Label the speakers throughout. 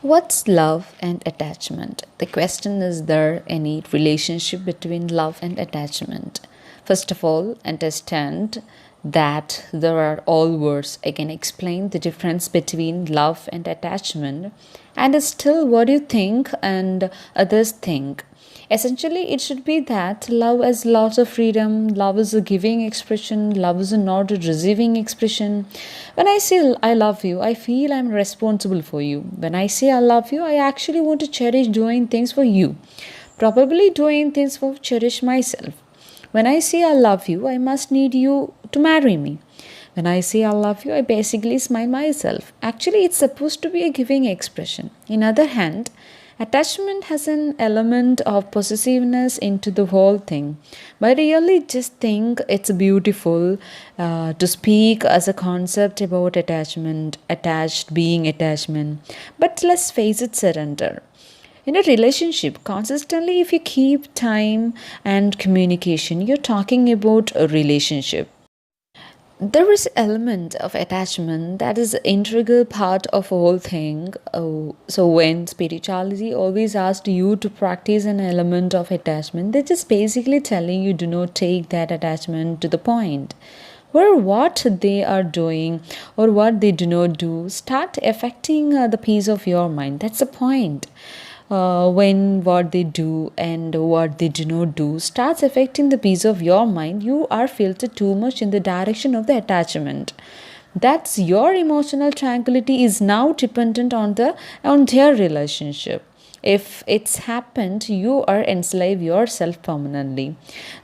Speaker 1: What's love and attachment? The question is there any relationship between love and attachment? First of all, understand that there are all words. I can explain the difference between love and attachment, and still what you think and others think. Essentially, it should be that love is lots of freedom, love is a giving expression, love is not a receiving expression. When I say I love you, I feel I'm responsible for you. When I say I love you, I actually want to cherish doing things for you, probably doing things for cherish myself. When I say I love you, I must need you to marry me. When I say I love you, I basically smile myself. Actually, it's supposed to be a giving expression. In other hand, attachment has an element of possessiveness into the whole thing. But I really just think it's beautiful to speak as a concept about attachment, attached being attachment. But let's face it, surrender. In a relationship, consistently, if you keep time and communication, you're talking about a relationship. There is element of attachment that is an integral part of whole thing. So when spirituality always asks you to practice an element of attachment, they're just basically telling you do not take that attachment to the point where what they are doing or what they do not do start affecting the peace of your mind. That's the point. When what they do and what they do not do starts affecting the peace of your mind, you are filtered too much in the direction of the attachment. That's your emotional tranquility is now dependent on their relationship. If it's happened, you are enslave yourself permanently.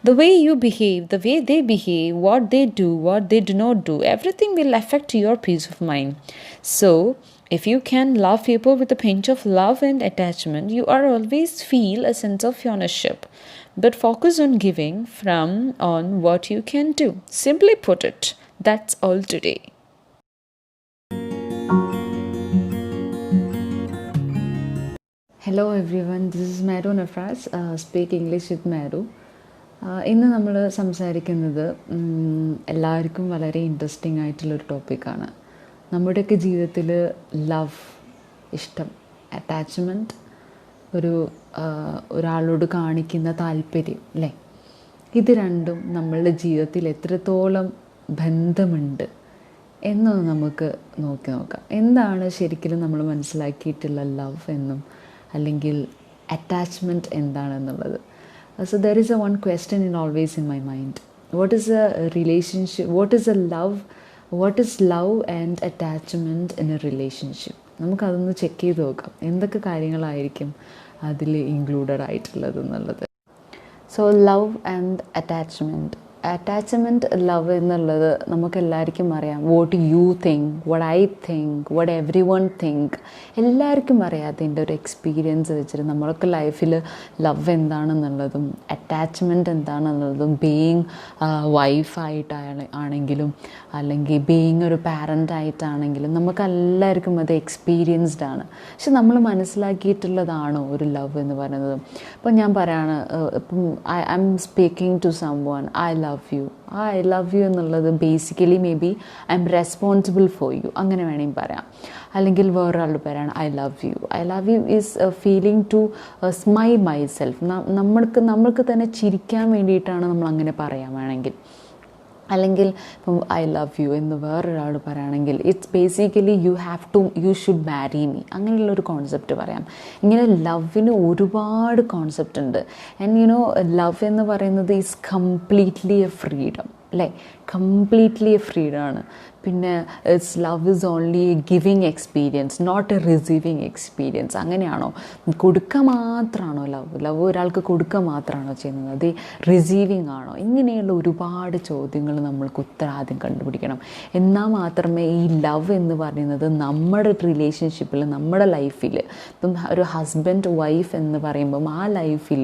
Speaker 1: The way you behave, the way they behave, what they do, what they do not do, everything will affect your peace of mind. So if you can love people with a pinch of love and attachment, you are always feel a sense of ownership. But focus on giving from on what you can do. Simply put it, that's all today.
Speaker 2: Hello everyone, this is Maru Nafras, speak English with Maru. ഇന്ന് നമ്മൾ സംസാരിക്കുന്നത് എല്ലാവർക്കും വളരെ interesting ആയിട്ടുള്ളൊരു ടോപ്പിക്കാണ്. നമ്മുടെയൊക്കെ ജീവിതത്തിൽ love, ഇഷ്ടം, അറ്റാച്ച്മെൻറ്റ്, ഒരാളോട് കാണിക്കുന്ന താല്പര്യം, അല്ലേ, ഇത് രണ്ടും നമ്മളുടെ ജീവിതത്തിൽ എത്രത്തോളം ബന്ധമുണ്ട് എന്നൊന്ന് നമുക്ക് നോക്കാം. എന്താണ് ശരിക്കും നമ്മൾ മനസ്സിലാക്കിയിട്ടുള്ള ലവ് എന്നും അല്ലെങ്കിൽ അറ്റാച്ച്മെൻറ്റ് എന്താണെന്നുള്ളത്. So there is A one question always in my mind. What is A relationship, what is love and attachment in A relationship? നമുക്കതൊന്ന് ചെക്ക് ചെയ്ത് നോക്കാം, എന്തൊക്കെ കാര്യങ്ങളായിരിക്കും അതിൽ ഇൻക്ലൂഡഡ് ആയിട്ടുള്ളത് എന്നുള്ളത്. So love and attachment love എന്നുള്ളത് നമുക്കെല്ലാവർക്കും അറിയാം. What you think, what I think, what every one think, എല്ലാവർക്കും അറിയാം. അതിൻ്റെ ഒരു എക്സ്പീരിയൻസ് വെച്ചിട്ട് നമ്മളൊക്കെ ലൈഫിൽ ലവ് എന്താണെന്നുള്ളതും അറ്റാച്ച്മെൻറ്റ് എന്താണെന്നുള്ളതും ബീയിങ് വൈഫായിട്ടാണെങ്കിലും അല്ലെങ്കിൽ ബീയിങ് ഒരു പാരൻ്റായിട്ടാണെങ്കിലും നമുക്കെല്ലാവർക്കും അത് എക്സ്പീരിയൻസ്ഡ് ആണ്. പക്ഷെ നമ്മൾ മനസ്സിലാക്കിയിട്ടുള്ളതാണോ ഒരു ലവ് എന്ന് പറയുന്നത്? ഇപ്പം ഞാൻ പറയാണ്, ഇപ്പം I am speaking to someone, I love you എന്നുള്ളത് basically maybe I am responsible for you, അങ്ങനെ വേണമെങ്കിൽ പറയാം. അല്ലെങ്കിൽ വേറൊരാളുടെ പേരാണ് I love you is feeling to smile myself. നമ്മൾക്ക് തന്നെ ചിരിക്കാൻ വേണ്ടിയിട്ടാണ് നമ്മൾ അങ്ങനെ പറയാൻ വേണമെങ്കിൽ. അല്ലെങ്കിൽ ഇപ്പം ഐ ലവ് യു എന്ന് വേറൊരാൾ പറയുകയാണെങ്കിൽ it's basically you should marry me, അങ്ങനെയുള്ളൊരു കോൺസെപ്റ്റ് പറയാം. ഇങ്ങനെ ലവിന് ഒരുപാട് കോൺസെപ്റ്റ് ഉണ്ട്. ആൻഡ് ലവ് എന്ന് പറയുന്നത് ഈസ് കംപ്ലീറ്റ്ലി എ ഫ്രീഡം, അല്ലേ? കംപ്ലീറ്റ്ലി എ ഫ്രീഡമാണ്. പിന്നെ love is only a giving experience, not a receiving experience. അങ്ങനെയാണോ? കൊടുക്കുക മാത്രമാണോ ലവ് ഒരാൾക്ക് കൊടുക്കുക മാത്രമാണോ ചെയ്യുന്നത്? അത് റിസീവിങ് ആണോ? ഇങ്ങനെയുള്ള ഒരുപാട് ചോദ്യങ്ങൾ നമ്മൾക്ക് ഉത്തരം ആദ്യം കണ്ടുപിടിക്കണം. എന്നാൽ മാത്രമേ ഈ ലവ് എന്ന് പറയുന്നത് നമ്മുടെ റിലേഷൻഷിപ്പിൽ, നമ്മുടെ ലൈഫിൽ, ഇപ്പം ഒരു ഹസ്ബൻഡ് വൈഫ് എന്ന് പറയുമ്പം ആ ലൈഫിൽ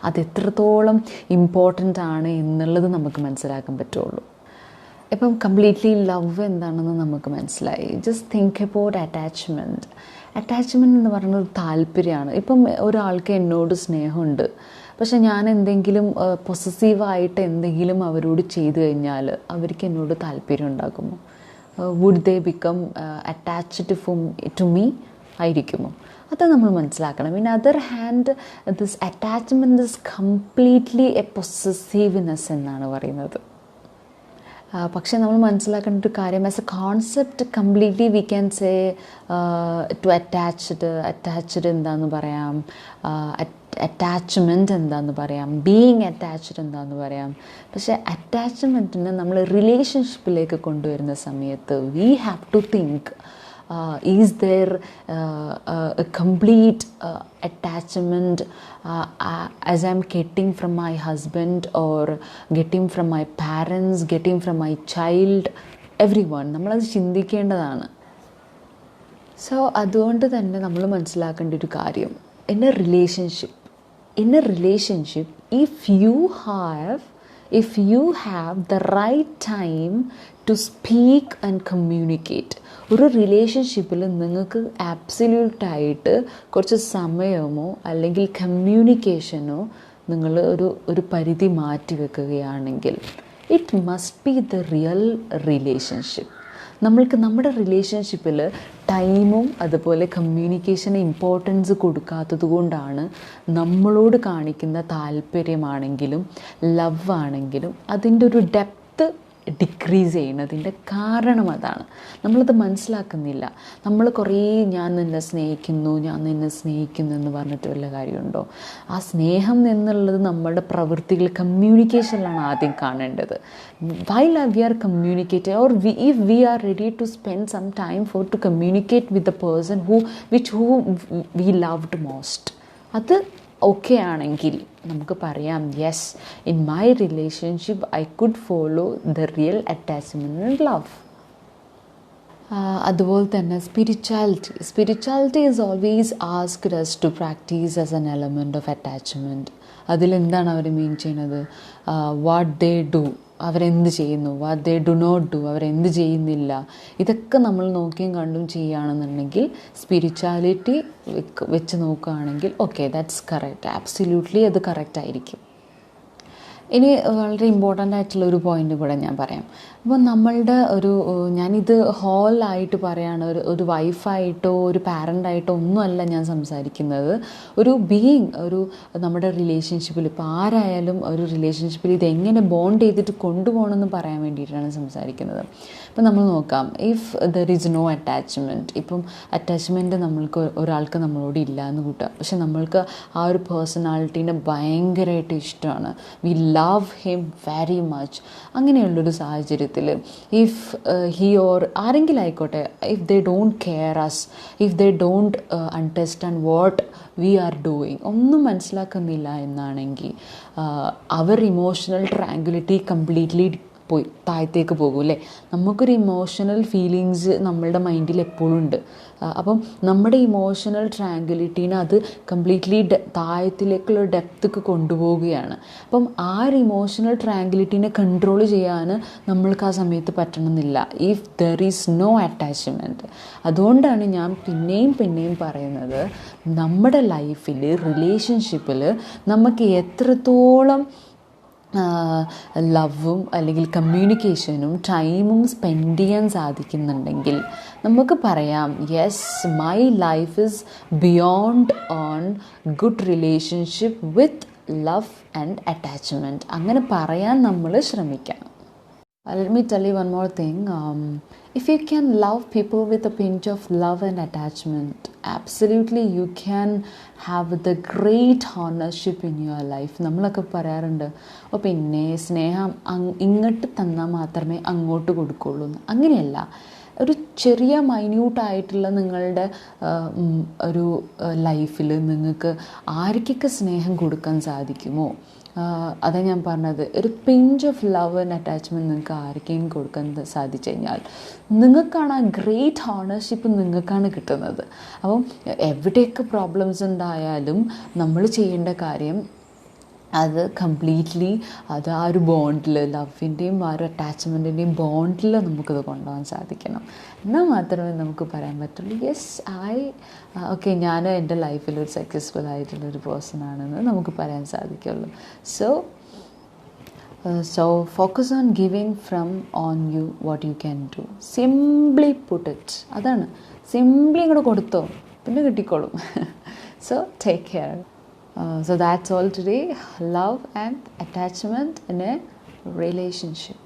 Speaker 2: അത് എത്രത്തോളം ഇമ്പോർട്ടൻ്റ് ആണ് എന്നുള്ളത് നമുക്ക് മനസ്സിലാക്കാൻ പറ്റുള്ളൂ. ഇപ്പം കംപ്ലീറ്റ്ലി ലവ് എന്താണെന്ന് നമുക്ക് മനസ്സിലായി. ജസ്റ്റ് തിങ്ക് അബൌട്ട് അറ്റാച്ച്മെൻറ്റ് എന്ന് പറയുന്നത് താല്പര്യമാണ്. ഇപ്പം ഒരാൾക്ക് എന്നോട് സ്നേഹമുണ്ട്, പക്ഷെ ഞാൻ എന്തെങ്കിലും പൊസസീവായിട്ട് എന്തെങ്കിലും അവരോട് ചെയ്തു കഴിഞ്ഞാൽ അവർക്ക് എന്നോട് താല്പര്യം ഉണ്ടാകുമോ? Would they become attached to me? ആയിരിക്കുമോ? അത് നമ്മൾ മനസ്സിലാക്കണം. In other hand this attachment is completely a possessiveness എന്നാണ് പറയുന്നത്. പക്ഷേ നമ്മൾ മനസ്സിലാക്കേണ്ട ഒരു കാര്യം, as a concept completely we can say to attached എന്താണെന്ന് പറയാം, അറ്റാച്ച്മെൻറ്റ് എന്താണെന്ന് പറയാം, ബീയിങ് അറ്റാച്ച്ഡ് എന്താണെന്ന് പറയാം. പക്ഷേ അറ്റാച്ച്മെൻറ്റിനെ നമ്മൾ റിലേഷൻഷിപ്പിലേക്ക് കൊണ്ടുവരുന്ന സമയത്ത് we have to think, is there a complete attachment as I'm getting from my husband or getting from my parents, getting from my child, everyone. നമ്മളത് ചിന്തിക്കേണ്ടതാണ്. സോ അതുകൊണ്ട് തന്നെ നമ്മൾ മനസ്സിലാക്കേണ്ട ഒരു കാര്യം, in a relationship, if you have the right time to speak and communicate, ഒരു റിലേഷൻഷിപ്പിൽ നിങ്ങൾക്ക് ആബ്സല്യൂട്ടായിട്ട് കുറച്ച് സമയമോ അല്ലെങ്കിൽ കമ്മ്യൂണിക്കേഷനോ നിങ്ങൾ ഒരു പരിധി മാറ്റി വെക്കുകയാണെങ്കിൽ, it must be the real relationship. നമ്മൾക്ക് നമ്മുടെ റിലേഷൻഷിപ്പിൽ ടൈമും അതുപോലെ കമ്മ്യൂണിക്കേഷന് ഇമ്പോർട്ടൻസ് കൊടുക്കാത്തത് കൊണ്ടാണ് നമ്മളോട് കാണിക്കുന്ന താല്പര്യമാണെങ്കിലും ലവ് ആണെങ്കിലും അതിൻ്റെ ഒരു ഡെപ്ത് ഡിക്രീസ് ചെയ്യുന്നതിൻ്റെ കാരണം അതാണ്. നമ്മളത് മനസ്സിലാക്കുന്നില്ല. നമ്മൾ കുറേ ഞാൻ നിന്നെ സ്നേഹിക്കുന്നു എന്ന് പറഞ്ഞിട്ട് വല്ല കാര്യമുണ്ടോ? ആ സ്നേഹം എന്നുള്ളത് നമ്മുടെ പ്രവൃത്തികൾ കമ്മ്യൂണിക്കേഷനിലാണ് ആദ്യം കാണേണ്ടത്. while we are communicating, or if we are ready to spend some time to communicate with the person who we loved most, അത് ഓക്കെ ആണെങ്കിൽ നമുക്ക് പറയാം, yes, in my relationship I could follow the real attachment and love. അതുപോലെ തന്നെ spirituality is always asked us to practise as an element of attachment. അതിലെന്താണ് അവർ mean ചെയ്യുന്നത്? What they do, അവരെന്ത് ചെയ്യുന്നു, what they do not do, അവരെന്ത് ചെയ്യുന്നില്ല, ഇതൊക്കെ നമ്മൾ നോക്കിയും കണ്ടും ചെയ്യുകയാണെന്നുണ്ടെങ്കിൽ സ്പിരിച്വാലിറ്റി വെച്ച് നോക്കുകയാണെങ്കിൽ ഓക്കെ, ദാറ്റ്സ് കറക്റ്റ്, ആബ്സല്യൂട്ട്ലി അത് കറക്റ്റ് ആയിരിക്കും. ഇനി വളരെ ഇമ്പോർട്ടൻ്റ് ആയിട്ടുള്ളൊരു പോയിൻ്റ് കൂടെ ഞാൻ പറയാം. അപ്പോൾ നമ്മളുടെ ഞാനിത് ഹോളായിട്ട് പറയാണ്, ഒരു വൈഫായിട്ടോ ഒരു പാരൻ്റായിട്ടോ ഒന്നുമല്ല ഞാൻ സംസാരിക്കുന്നത്. ഒരു ബീയിങ്, നമ്മുടെ റിലേഷൻഷിപ്പിൽ ഇപ്പോൾ ആരായാലും ഒരു റിലേഷൻഷിപ്പിൽ ഇതെങ്ങനെ ബോണ്ട് ചെയ്തിട്ട് കൊണ്ടുപോകണമെന്ന് പറയാൻ വേണ്ടിയിട്ടാണ് സംസാരിക്കുന്നത്. ഇപ്പം നമ്മൾ നോക്കാം, if there is no attachment, ഇപ്പം അറ്റാച്ച്മെൻറ്റ് ഒരാൾക്ക് നമ്മളോട് ഇല്ല എന്ന് കൂട്ടുക, പക്ഷെ നമ്മൾക്ക് ആ ഒരു പേഴ്സണാലിറ്റീനെ ഭയങ്കരമായിട്ട് ഇഷ്ടമാണ്, we love him very much. അങ്ങനെയുള്ളൊരു സാഹചര്യത്തിൽ ഇഫ് ഹി ഓർ ആരെങ്കിലും ആയിക്കോട്ടെ, if they don't care us, if they don't understand what we are doing, ഒന്നും മനസ്സിലാക്കുന്നില്ല എന്നാണെങ്കിൽ അവർ ഇമോഷണൽ ട്രാങ്ക്വിലിറ്റി കംപ്ലീറ്റ്ലി താഴത്തേക്ക് പോകും അല്ലേ. നമുക്കൊരു ഇമോഷണൽ ഫീലിങ്സ് നമ്മളുടെ മൈൻഡിൽ എപ്പോഴും ഉണ്ട്. അപ്പം നമ്മുടെ ഇമോഷണൽ ട്രാങ്ക്വിലിറ്റീനെ അത് കംപ്ലീറ്റ്ലി താഴത്തിലേക്കുള്ള ഡെപ്ത്ക്ക് കൊണ്ടുപോവുകയാണ്. അപ്പം ആ ഒരു ഇമോഷണൽ ട്രാങ്ക്വിലിറ്റീനെ കൺട്രോൾ ചെയ്യാൻ നമ്മൾക്ക് ആ സമയത്ത് പറ്റണമെന്നില്ല if there is no attachment. അതുകൊണ്ടാണ് ഞാൻ പിന്നെയും പറയുന്നത്, നമ്മുടെ ലൈഫിൽ റിലേഷൻഷിപ്പിൽ നമുക്ക് എത്രത്തോളം ലവും അല്ലെങ്കിൽ കമ്മ്യൂണിക്കേഷനും ടൈമും സ്പെൻഡ് ചെയ്യാൻ സാധിക്കുന്നുണ്ടെങ്കിൽ നമുക്ക് പറയാം, yes, my life is beyond on good relationship with love and attachment. അങ്ങനെ പറയാൻ നമ്മൾ ശ്രമിക്കണം. Let me tell you one more thing. If you can love people with a pinch of love and attachment, absolutely you can have the great ownership in your life. നമ്മളൊക്കെ പറയാറുണ്ട്, പിന്നെ സ്നേഹം ഇങ്ങോട്ട് തന്നാൽ മാത്രമേ അങ്ങോട്ട് കൊടുക്കുള്ളൂ എന്ന്. അങ്ങനെയല്ല. ഒരു ചെറിയ മൈന്യൂട്ടായിട്ടുള്ള നിങ്ങളുടെ ഒരു ലൈഫിൽ നിങ്ങൾക്ക് ആർക്കൊക്കെ സ്നേഹം കൊടുക്കാൻ സാധിക്കുമോ, അതാ ഞാൻ പറഞ്ഞത്, ഒരു pinch of love and attachment നിങ്ങൾക്ക് ആർക്കെങ്കിലും കൊടുക്കാൻ സാധിച്ചു കഴിഞ്ഞാൽ നിങ്ങൾക്കാണ് ആ ഗ്രേറ്റ് ഓണർഷിപ്പ് നിങ്ങൾക്കാണ് കിട്ടുന്നത്. അപ്പം എവിടെയൊക്കെ പ്രോബ്ലംസ് ഉണ്ടായാലും നമ്മൾ ചെയ്യേണ്ട കാര്യം അത് കംപ്ലീറ്റ്ലി അത് ആ ഒരു ബോണ്ടിൽ, ലവിൻ്റെയും ആ ഒരു അറ്റാച്ച്മെൻറ്റിൻ്റെയും ബോണ്ടിൽ നമുക്കത് കൊണ്ടുപോകാൻ സാധിക്കണം. എന്നാൽ മാത്രമേ നമുക്ക് പറയാൻ പറ്റുള്ളൂ, യെസ് ഓക്കെ, ഞാൻ എൻ്റെ ലൈഫിൽ ഒരു സക്സസ്ഫുൾ ആയിട്ടുള്ളൊരു പേഴ്സണാണെന്ന് നമുക്ക് പറയാൻ സാധിക്കുള്ളൂ. So focus on giving from on what you can do. Simply put it. അതാണ്, സിംപ്ലി ഇങ്ങോട്ട് കൊടുത്തോ. പിന്നെ കിട്ടിക്കോളും. So take care. So that's all today. Love and attachment in a relationship.